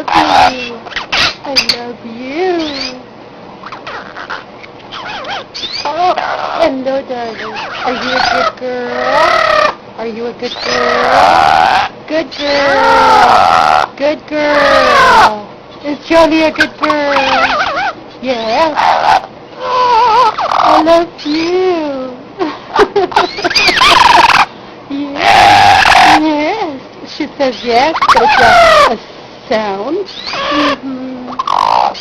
love you. I love you. Oh, hello, darling. Are you a good girl? Are you a good girl? Good girl. Good girl. Is Jolie a good girl? Yes. I love you. Yes. Yes. She says yes, but it's a sound. Mm-hmm. Oh.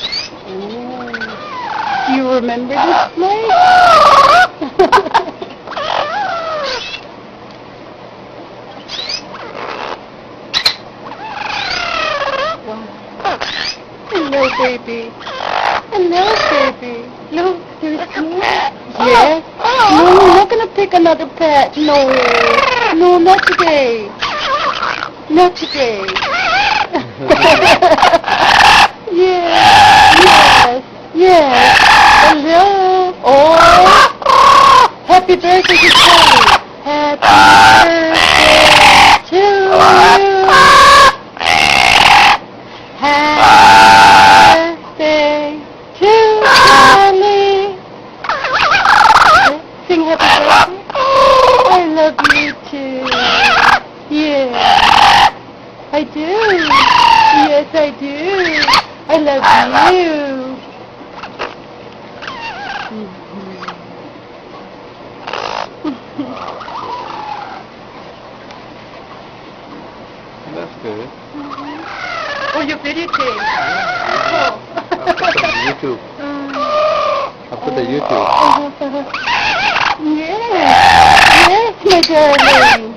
Do you remember this place? Wow. Hello, baby. Hello, baby. Look, there's more. Yes. No, we're not going to pick another pet. No. No, not today. Not today. Yes. Yes. Hello. Oh. Happy birthday to Jolie. Happy birthday to you. Happy birthday to Jolie. Sing happy birthday. I love you too. Yeah. I do. Yes, I do. I love you. That's good. Oh, you're videotaping. I'll put it on YouTube. I'll put the YouTube. Yes. Yes, my darling.